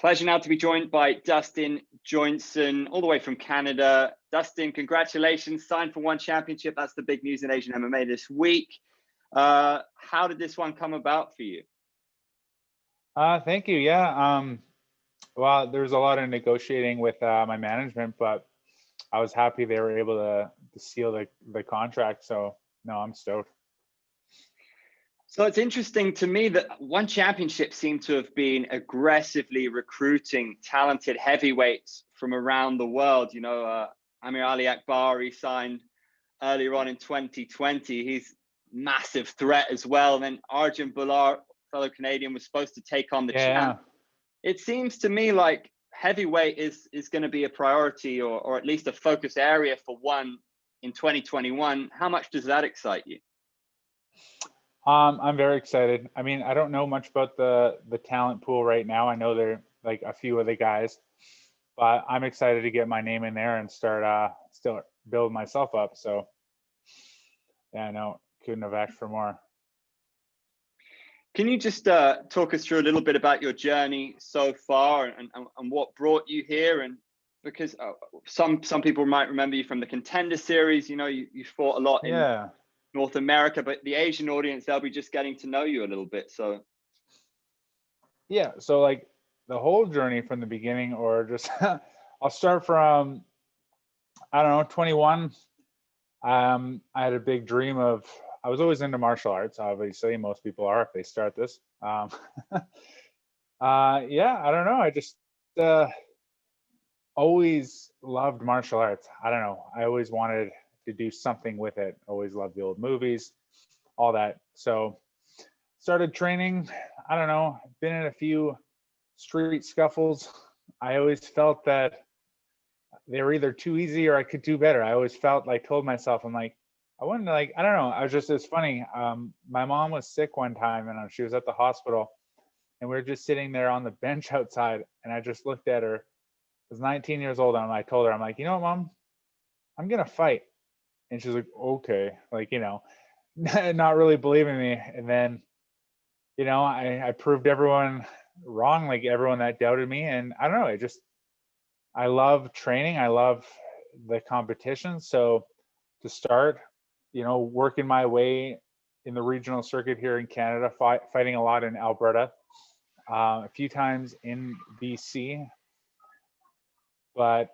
Pleasure now to be joined by Dustin Joynson, all the way from Canada. Dustin, congratulations, signed for one championship. That's the big news in Asian MMA this week. How did this one come about for you? Thank you. Yeah. Well, there's a lot of negotiating with my management, but I was happy they were able to seal the contract. So no, I'm stoked. So it's interesting to me that one championship seemed to have been aggressively recruiting talented heavyweights from around the world. You know, Amir Ali Akbari signed earlier on in 2020. He's massive threat as well. And then Arjun Bular, fellow Canadian, was supposed to take on the champ. It seems to me like heavyweight is going to be a priority or at least a focus area for one in 2021. How much does that excite you? I'm very excited. I mean, I don't know much about the talent pool right now. I know there like a few of the guys, but I'm excited to get my name in there and start still build myself up. So yeah, no, couldn't have asked for more. Can you just talk us through a little bit about your journey so far and what brought you here? And because some people might remember you from the Contender Series. You know, you fought a lot in North America, but the Asian audience, they'll be just getting to know you a little bit. So yeah, so like the whole journey from the beginning, or just I'll start from, I don't know, 21. I had a big dream of, I was always into martial arts. Obviously, most people are if they start this. Yeah, I don't know. I just always loved martial arts. I don't know. I always wanted to do something with it. Always loved the old movies, all that. So started training. I don't know. Been in a few street scuffles. I always felt that they were either too easy or I could do better. I always felt like, told myself, I'm like, I wouldn't like, I don't know. I was just, it's funny. My mom was sick one time and she was at the hospital and we were just sitting there on the bench outside. And I just looked at her. I was 19 years old. And I told her, I'm like, you know what, Mom, I'm going to fight. And she's like, okay. Like, you know, not really believing me. And then, you know, I proved everyone wrong, like everyone that doubted me. And I don't know, I love training. I love the competition. So to start, you know, working my way in the regional circuit here in Canada, fighting a lot in Alberta, a few times in BC, but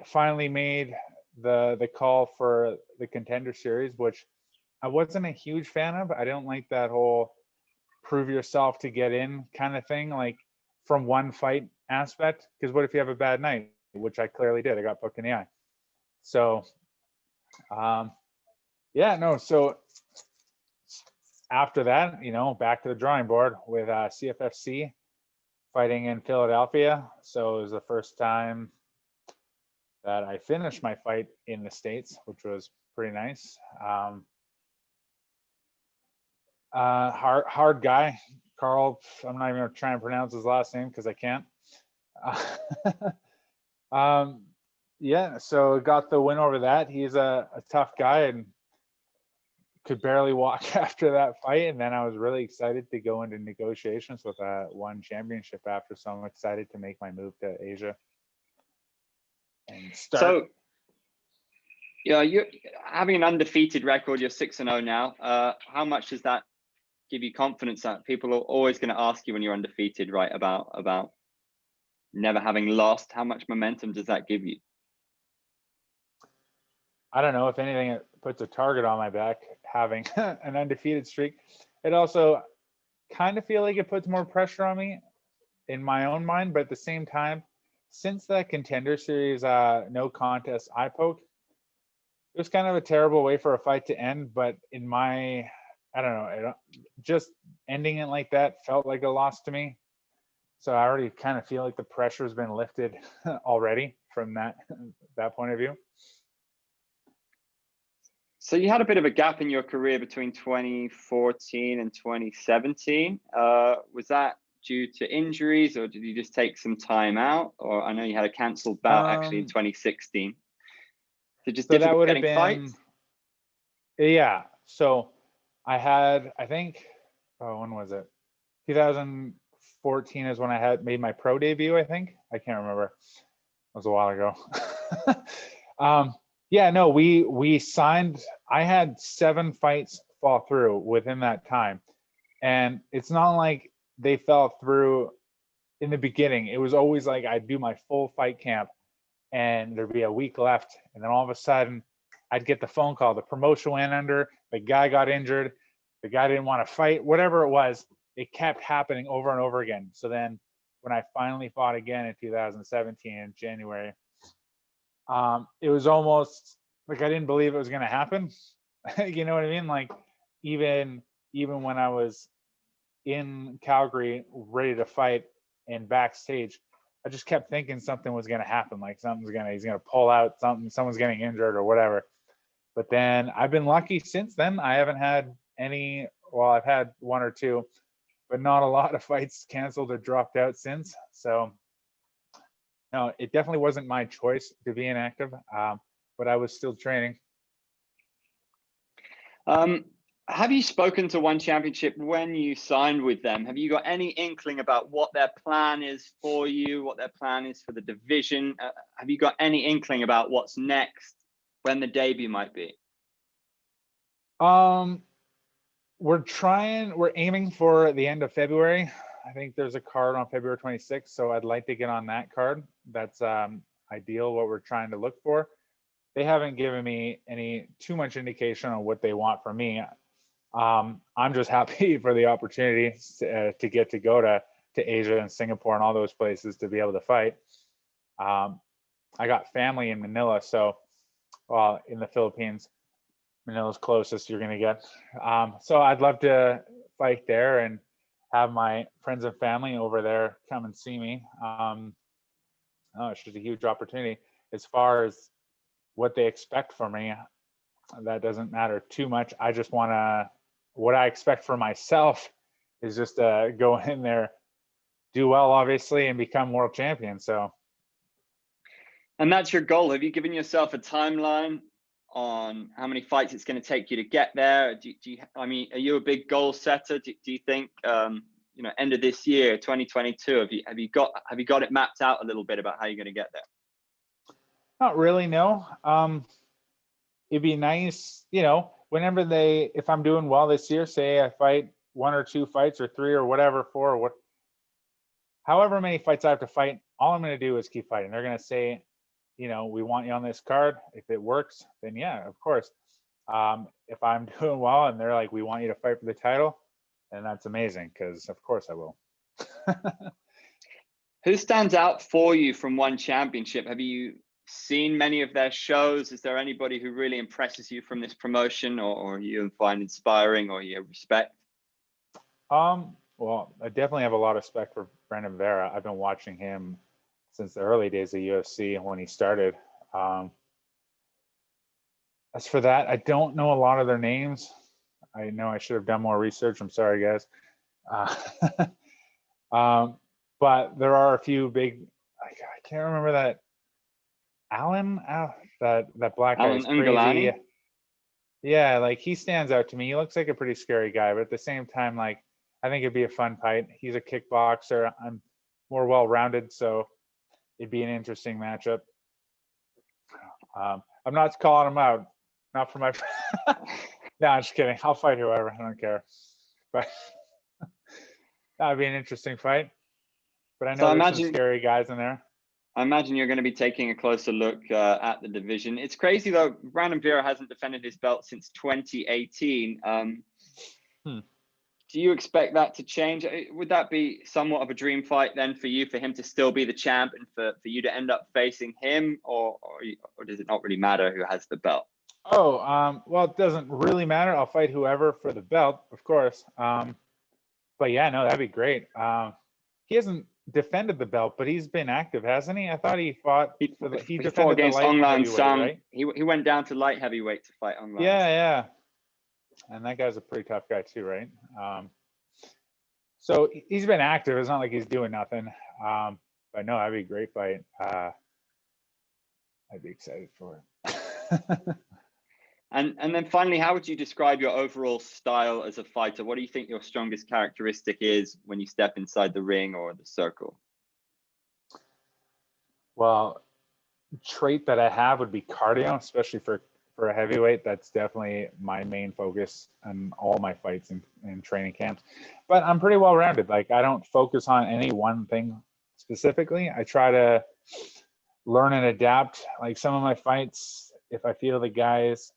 finally made the call for the Contender Series, which I wasn't a huge fan of. I don't like that whole prove yourself to get in kind of thing, like from one fight aspect, because what if you have a bad night, which I clearly did. I got poked in the eye. So yeah, no, so after that, you know, back to the drawing board with CFFC fighting in Philadelphia. So it was the first time that I finished my fight in the States, which was pretty nice. Hard guy, Carl. I'm not even gonna try and pronounce his last name because I can't. Yeah, so got the win over that. He's a tough guy and could barely walk after that fight. And then I was really excited to go into negotiations with one championship after. So I'm excited to make my move to Asia and start. So, yeah, you're having an undefeated record. You're 6-0 now. How much does that give you confidence that people are always going to ask you when you're undefeated, right? About never having lost. How much momentum does that give you? I don't know. If anything, it puts a target on my back having an undefeated streak. It also kind of feel like it puts more pressure on me in my own mind, but at the same time, since that Contender Series no contest eye poke, it was kind of a terrible way for a fight to end. But in my, I don't know, just ending it like that felt like a loss to me. So I already kind of feel like the pressure has been lifted already from that point of view. So you had a bit of a gap in your career between 2014 and 2017. Was that due to injuries, or did you just take some time out? Or I know you had a cancelled bout actually in 2016. So just so that would have been fights? Yeah. So I had, I think, when was it? 2014 14 is when I had made my pro debut, I think. I can't remember. It was a while ago. Yeah, no, we signed. I had 7 fights fall through within that time. And it's not like they fell through in the beginning. It was always like I'd do my full fight camp and there'd be a week left. And then all of a sudden, I'd get the phone call. The promotion went under, the guy got injured, the guy didn't want to fight, whatever it was. It kept happening over and over again. So then when I finally fought again in 2017 in January, it was almost like I didn't believe it was going to happen. You know what I mean? Like even when I was in Calgary ready to fight and backstage, I just kept thinking something was going to happen. Like he's going to pull out something, someone's getting injured or whatever. But then I've been lucky since then. I haven't had any, well, I've had 1 or 2, but not a lot of fights canceled or dropped out since. So no, it definitely wasn't my choice to be inactive, but I was still training. Have you spoken to One Championship when you signed with them? Have you got any inkling about what their plan is for you, what their plan is for the division? Have you got any inkling about what's next, when the debut might be? We're aiming for the end of February. I think there's a card on February 26th, so I'd like to get on that card. That's ideal, what we're trying to look for. They haven't given me any too much indication on what they want from me. I'm just happy for the opportunity to get to go to Asia and Singapore and all those places to be able to fight. I got family in Manila, so in the Philippines, Manila's closest you're gonna get. So I'd love to fight there and have my friends and family over there come and see me. It's just a huge opportunity. As far as what they expect from me, that doesn't matter too much. I just want to, what I expect for myself is just to go in there, do well, obviously, and become world champion. So. And that's your goal. Have you given yourself a timeline on how many fights it's going to take you to get there? I mean, are you a big goal setter? Do you think, end of this year, 2022, have you got it mapped out a little bit about how you're going to get there? Not really, no. It'd be nice, whenever if I'm doing well this year, say I fight 1 or 2 fights or 3 or whatever, 4 or however many fights I have to fight, all I'm going to do is keep fighting. They're going to say, we want you on this card. If it works, then yeah, of course. If I'm doing well and they're like, we want you to fight for the title, then that's amazing, because of course I will. Who stands out for you from One Championship? Have you seen many of their shows? Is there anybody who really impresses you from this promotion, or you find inspiring, or you respect? Well, I definitely have a lot of respect for Brandon Vera. I've been watching him since the early days of UFC when he started. As for that, I don't know a lot of their names. I know I should have done more research. I'm sorry, guys. But there are a few big. I can't remember that. Alan, that black guy is crazy. Yeah, like he stands out to me. He looks like a pretty scary guy, but at the same time, like I think it'd be a fun fight. He's a kickboxer. I'm more well-rounded, so it'd be an interesting matchup. I'm not calling him out, not for my. No, I'm just kidding. I'll fight whoever. I don't care. But that'd be an interesting fight. But I know there's some scary guys in there. I imagine you're going to be taking a closer look at the division. It's crazy, though. Brandon Vera hasn't defended his belt since 2018. Do you expect that to change? Would that be somewhat of a dream fight then for you, for him to still be the champ and for you to end up facing him? Or does it not really matter who has the belt? Oh, well, it doesn't really matter. I'll fight whoever for the belt, of course. But yeah, no, that'd be great. He hasn't defended the belt, but he's been active, hasn't he? I thought he fought. He fought against Ong Lan Sung. Right? He went down to light heavyweight to fight Ong Lan. Yeah. And that guy's a pretty tough guy too, right? So he's been active. It's not like he's doing nothing. But no, that'd be a great fight. I'd be excited for it. And then finally, how would you describe your overall style as a fighter? What do you think your strongest characteristic is when you step inside the ring or the circle? Well, trait that I have would be cardio, especially for a heavyweight. That's definitely my main focus in all my fights and training camps. But I'm pretty well rounded. Like I don't focus on any one thing specifically. I try to learn and adapt. Like some of my fights, if I feel the guy's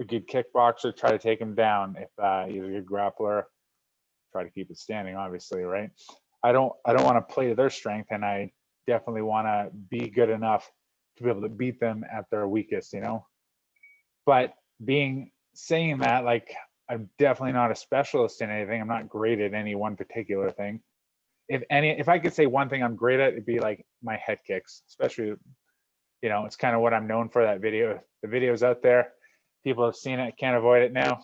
a good kickboxer, try to take him down. If he's a good grappler, try to keep it standing, obviously, right? I don't want to play to their strength, and I definitely want to be good enough to be able to beat them at their weakest, you know. But saying that, like I'm definitely not a specialist in anything. I'm not great at any one particular thing. If I could say one thing I'm great at, it'd be like my head kicks, especially, you know, it's kind of what I'm known for. That video, the video's out there. People have seen it, can't avoid it now.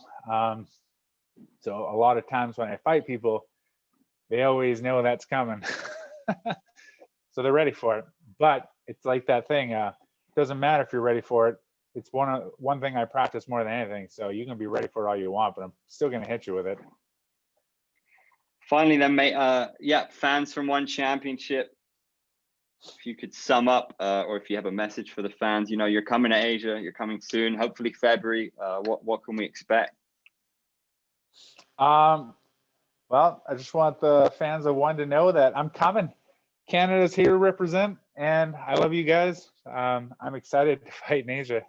So a lot of times when I fight people, they always know that's coming. So they're ready for it. But it's like that thing, it doesn't matter if you're ready for it. It's one thing I practice more than anything. So you can be ready for it all you want, but I'm still going to hit you with it. Finally then, mate, yeah, fans from One Championship, if you could sum up, or if you have a message for the fans, you know, you're coming to Asia, you're coming soon, hopefully February. What can we expect? Well, I just want the fans of One to know that I'm coming. Canada's here to represent, and I love you guys. I'm excited to fight in Asia.